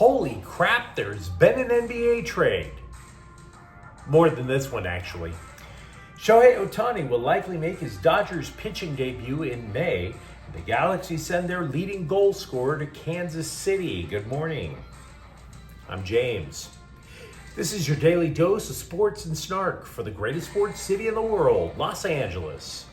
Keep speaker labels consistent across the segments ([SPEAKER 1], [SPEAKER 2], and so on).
[SPEAKER 1] Holy crap, there's been an NBA trade. More than this one, actually. Shohei Ohtani will likely make his Dodgers pitching debut in May. The Galaxy send their leading goal scorer to Kansas City. Good morning. I'm James. This is your daily dose of sports and snark for the greatest sports city in the world, Los Angeles.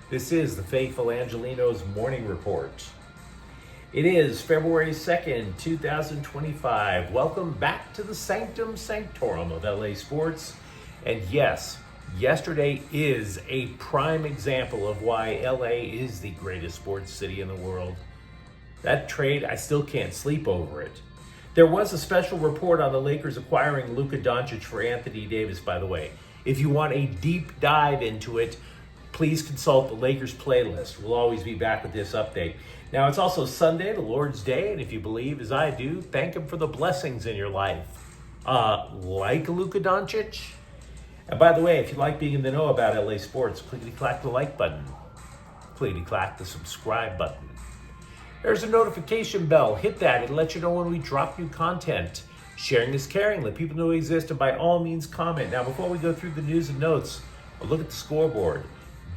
[SPEAKER 1] This is the faithful Angelenos morning report. It is February 2nd, 2025. Welcome back to the Sanctum Sanctorum of LA Sports. And yes, yesterday is a prime example of why LA is the greatest sports city in the world. That trade, I still can't sleep over it. There was a special report on the Lakers acquiring Luka Doncic for Anthony Davis, by the way. If you want a deep dive into it, please consult the Lakers playlist. We'll always be back with this update. Now, it's also Sunday, the Lord's Day, and if you believe, as I do, thank Him for the blessings in your life. Like Luka Doncic. And by the way, if you like being in the know about LA sports, clickety-clack the like button. Clickety-clack the subscribe button. There's a notification bell. Hit that. It'll let you know when we drop new content. Sharing is caring. Let people know we exist, and by all means, comment. Now, before we go through the news and notes, a look at the scoreboard.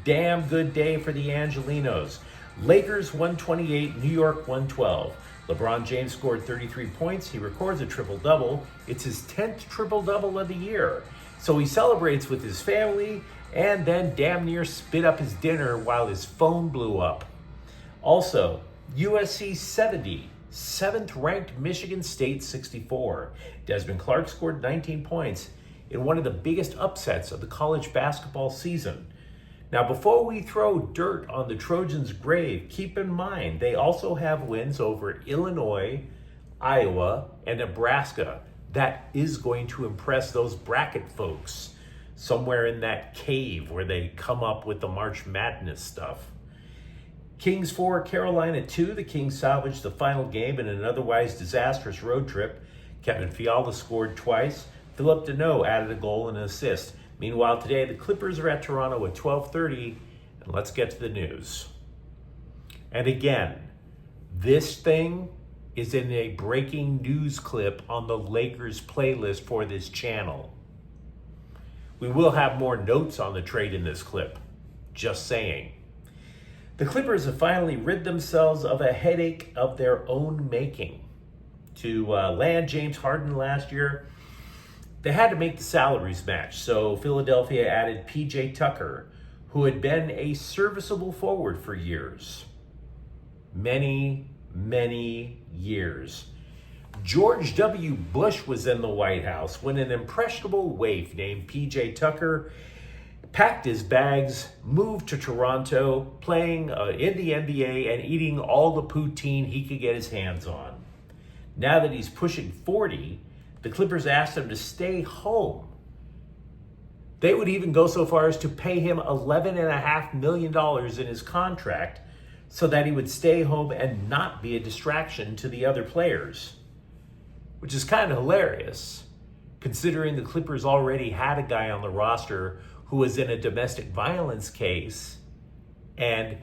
[SPEAKER 1] Damn good day for the Angelenos. Lakers 128, New York 112. LeBron James scored 33 points. He records a triple-double. It's his 10th triple-double of the year. So he celebrates with his family and then damn near spit up his dinner while his phone blew up. Also, USC 70, 7th ranked Michigan State 64. Desmond Clark scored 19 points in one of the biggest upsets of the college basketball season. Now, before we throw dirt on the Trojans' grave, keep in mind they also have wins over Illinois, Iowa, and Nebraska. That is going to impress those bracket folks somewhere in that cave where they come up with the March Madness stuff. Kings 4, Carolina 2. The Kings salvaged the final game in an otherwise disastrous road trip. Kevin Fiala scored twice. Philip Deneau added a goal and an assist. Meanwhile, today, the Clippers are at Toronto at 12:30, and let's get to the news. And again, this thing is in a breaking news clip on the Lakers playlist for this channel. We will have more notes on the trade in this clip. Just saying. The Clippers have finally rid themselves of a headache of their own making. To land James Harden last year, they had to make the salaries match, so Philadelphia added P.J. Tucker, who had been a serviceable forward for years. Many years. George W. Bush was in the White House when an impressionable waif named P.J. Tucker packed his bags, moved to Toronto, playing in the NBA and eating all the poutine he could get his hands on. Now that he's pushing 40, the Clippers asked him to stay home. They would even go so far as to pay him $11.5 million in his contract so that he would stay home and not be a distraction to the other players. Which is kind of hilarious, considering the Clippers already had a guy on the roster who was in a domestic violence case and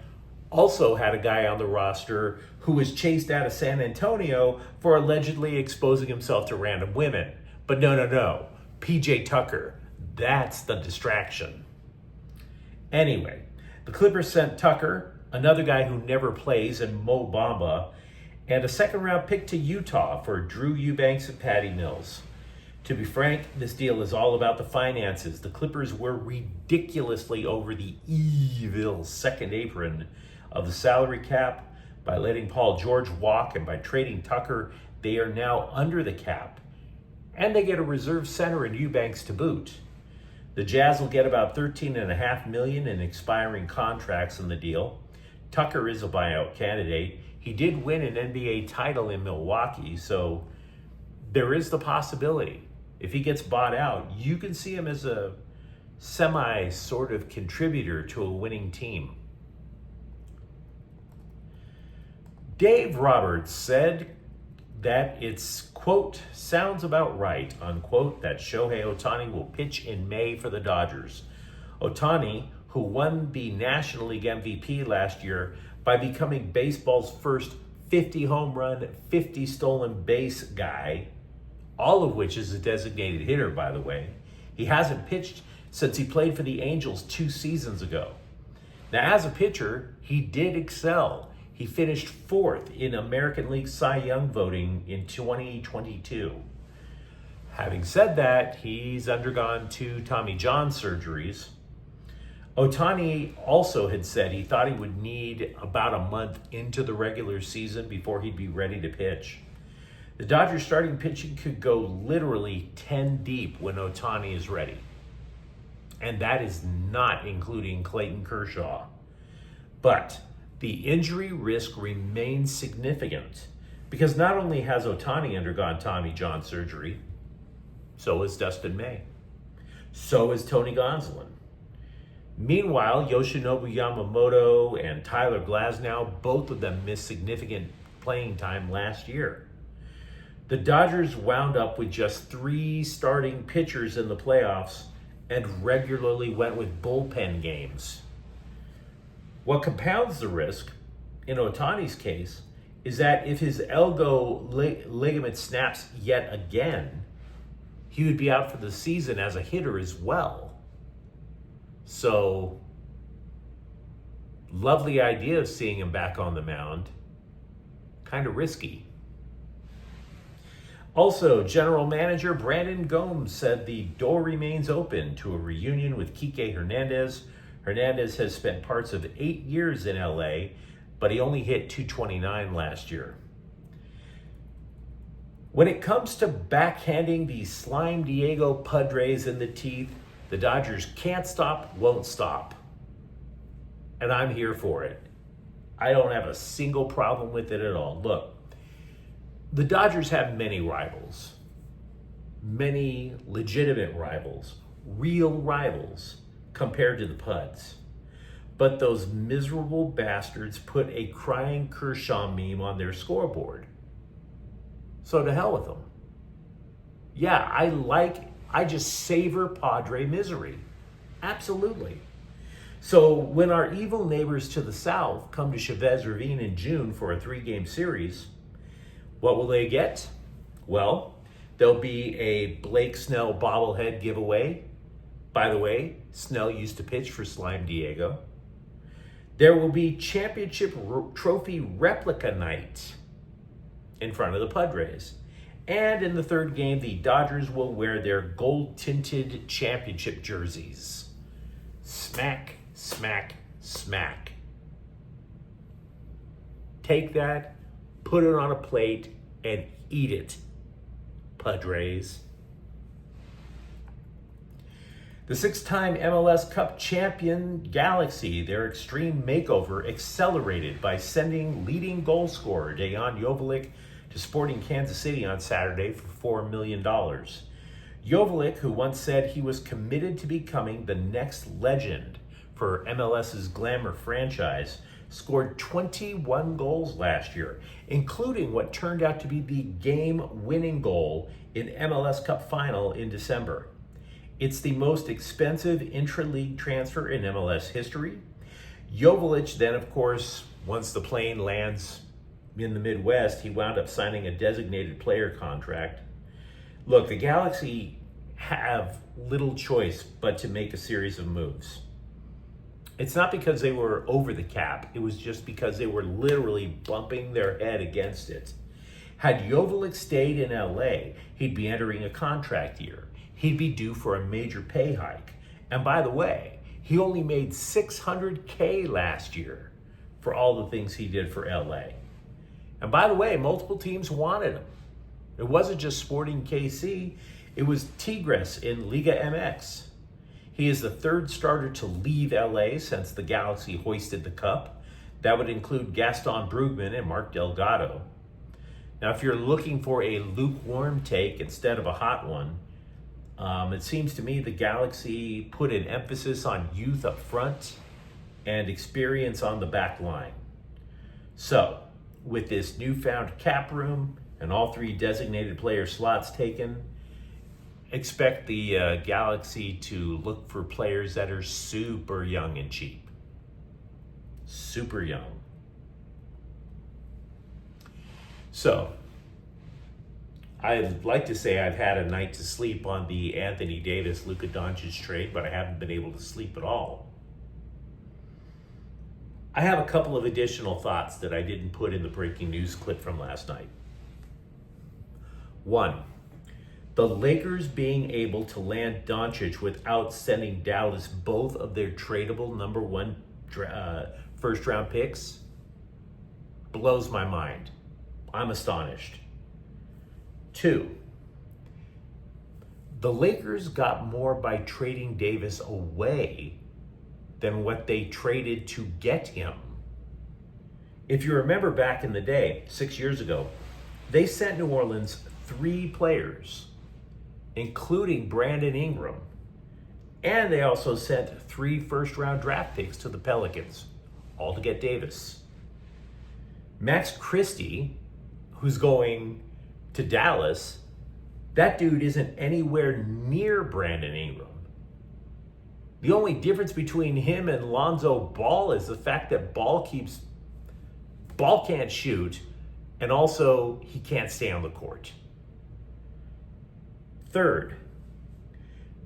[SPEAKER 1] also had a guy on the roster who was chased out of San Antonio for allegedly exposing himself to random women. But no. PJ Tucker, that's the distraction. Anyway, the Clippers sent Tucker, another guy who never plays, and Mo Bamba, and a second-round pick to Utah for Drew Eubanks and Patty Mills. To be frank, this deal is all about the finances. The Clippers were ridiculously over the evil second apron of the salary cap. By letting Paul George walk and by trading Tucker, they are now under the cap. And they get a reserve center in Eubanks to boot. The Jazz will get about $13.5 million in expiring contracts in the deal. Tucker is a buyout candidate. He did win an NBA title in Milwaukee, so there is the possibility. If he gets bought out, you can see him as a semi sort of contributor to a winning team. Dave Roberts said that it's, quote, sounds about right, unquote, that Shohei Ohtani will pitch in May for the Dodgers. Ohtani, who won the National League MVP last year by becoming baseball's first 50 home run, 50 stolen base guy, all of which is a designated hitter, by the way. He hasn't pitched since he played for the Angels 2 seasons ago. Now, as a pitcher, he did excel. He finished 4th in American League Cy Young voting in 2022. Having said that, he's undergone 2 Tommy John surgeries. Ohtani also had said he thought he would need about a month into the regular season before he'd be ready to pitch. The Dodgers starting pitching could go literally 10 deep when Ohtani is ready. And that is not including Clayton Kershaw. But the injury risk remains significant because not only has Ohtani undergone Tommy John surgery, so has Dustin May. So is Tony Gonsolin. Meanwhile, Yoshinobu Yamamoto and Tyler Glasnow, both of them missed significant playing time last year. The Dodgers wound up with just 3 starting pitchers in the playoffs and regularly went with bullpen games. What compounds the risk, in Ohtani's case, is that if his elbow ligament snaps yet again, he would be out for the season as a hitter as well. So, lovely idea of seeing him back on the mound. Kind of risky. Also, General Manager Brandon Gomes said the door remains open to a reunion with Kike Hernandez. Hernandez has spent parts of 8 years in LA, but he only hit .229 last year. When it comes to backhanding the Slime Diego Padres in the teeth, the Dodgers can't stop, won't stop. And I'm here for it. I don't have a single problem with it at all. Look, the Dodgers have many rivals, many legitimate rivals, real rivals compared to the Puds. But those miserable bastards put a crying Kershaw meme on their scoreboard. So to hell with them. Yeah, I just savor Padre misery. Absolutely. So when our evil neighbors to the south come to Chavez Ravine in June for a 3-game series, what will they get? Well, there'll be a Blake Snell bobblehead giveaway. By the way, Snell used to pitch for Slime Diego. There will be championship trophy replica night in front of the Padres. And in the 3rd game, the Dodgers will wear their gold-tinted championship jerseys. Smack, smack, smack. Take that, put it on a plate, and eat it, Padres. The 6-time MLS Cup champion Galaxy, their extreme makeover accelerated by sending leading goal scorer Dejan Joveljic to Sporting Kansas City on Saturday for $4 million. Joveljic, who once said he was committed to becoming the next legend for MLS's glamour franchise, scored 21 goals last year, including what turned out to be the game-winning goal in MLS Cup final in December. It's the most expensive intra-league transfer in MLS history. Joveljic then, of course, once the plane lands in the Midwest, he wound up signing a designated player contract. Look, the Galaxy have little choice but to make a series of moves. It's not because they were over the cap. It was just because they were literally bumping their head against it. Had Joveljic stayed in LA, he'd be entering a contract year. He'd be due for a major pay hike. And by the way, he only made $600K last year for all the things he did for LA. And by the way, multiple teams wanted him. It wasn't just Sporting KC, it was Tigres in Liga MX. He is the 3rd starter to leave LA since the Galaxy hoisted the cup. That would include Gaston Brugman and Mark Delgado. Now, if you're looking for a lukewarm take instead of a hot one, it seems to me the Galaxy put an emphasis on youth up front and experience on the back line. So, with this newfound cap room and all 3 designated player slots taken, expect the Galaxy to look for players that are super young and cheap. Super young. So, I'd like to say I've had a night to sleep on the Anthony Davis-Luka Doncic trade, but I haven't been able to sleep at all. I have a couple of additional thoughts that I didn't put in the breaking news clip from last night. One, the Lakers being able to land Doncic without sending Dallas both of their tradable number one first round picks blows my mind. I'm astonished. Two, the Lakers got more by trading Davis away than what they traded to get him. If you remember back in the day, 6 years ago, they sent New Orleans 3 players, including Brandon Ingram, and they also sent 3 first-round draft picks to the Pelicans, all to get Davis. Max Christie, who's going to Dallas, that dude isn't anywhere near Brandon Ingram. The only difference between him and Lonzo Ball is the fact that Ball can't shoot, and also he can't stay on the court. Third,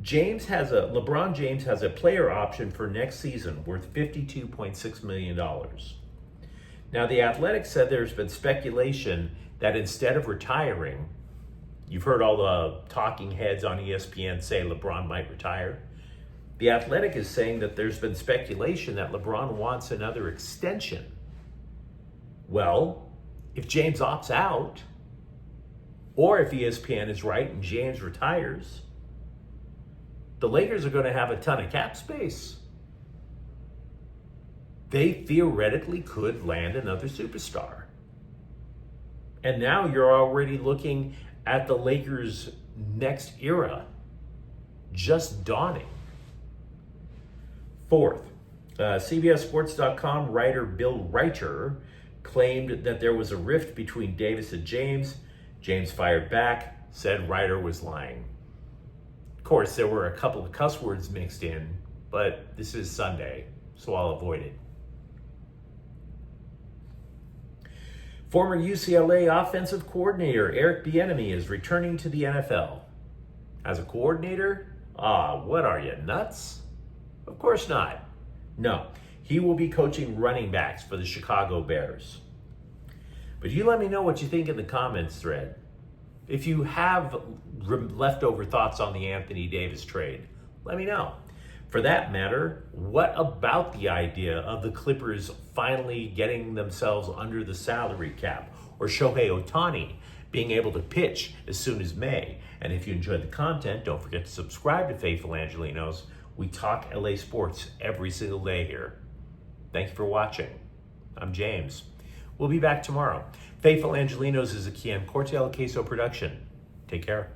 [SPEAKER 1] LeBron James has a player option for next season worth $52.6 million. Now, The Athletic said there's been speculation that instead of retiring, you've heard all the talking heads on ESPN say LeBron might retire. The Athletic is saying that there's been speculation that LeBron wants another extension. Well, if James opts out, or if ESPN is right and James retires, the Lakers are going to have a ton of cap space. They theoretically could land another superstar. And now you're already looking at the Lakers' next era just dawning. Fourth, CBSSports.com writer Bill Reiter claimed that there was a rift between Davis and James. James fired back, said Reiter was lying. Of course, there were a couple of cuss words mixed in, but this is Sunday, so I'll avoid it. Former UCLA offensive coordinator Eric Bieniemy is returning to the NFL. As a coordinator? What are you, nuts? Of course not. No, he will be coaching running backs for the Chicago Bears. But you let me know what you think in the comments thread. If you have leftover thoughts on the Anthony Davis trade, let me know. For that matter, what about the idea of the Clippers finally getting themselves under the salary cap, or Shohei Ohtani being able to pitch as soon as May? And if you enjoyed the content, don't forget to subscribe to Faithful Angelenos. We talk LA sports every single day here. Thank you for watching. I'm James. We'll be back tomorrow. Faithful Angelenos is a Kian Cortez Queso production. Take care.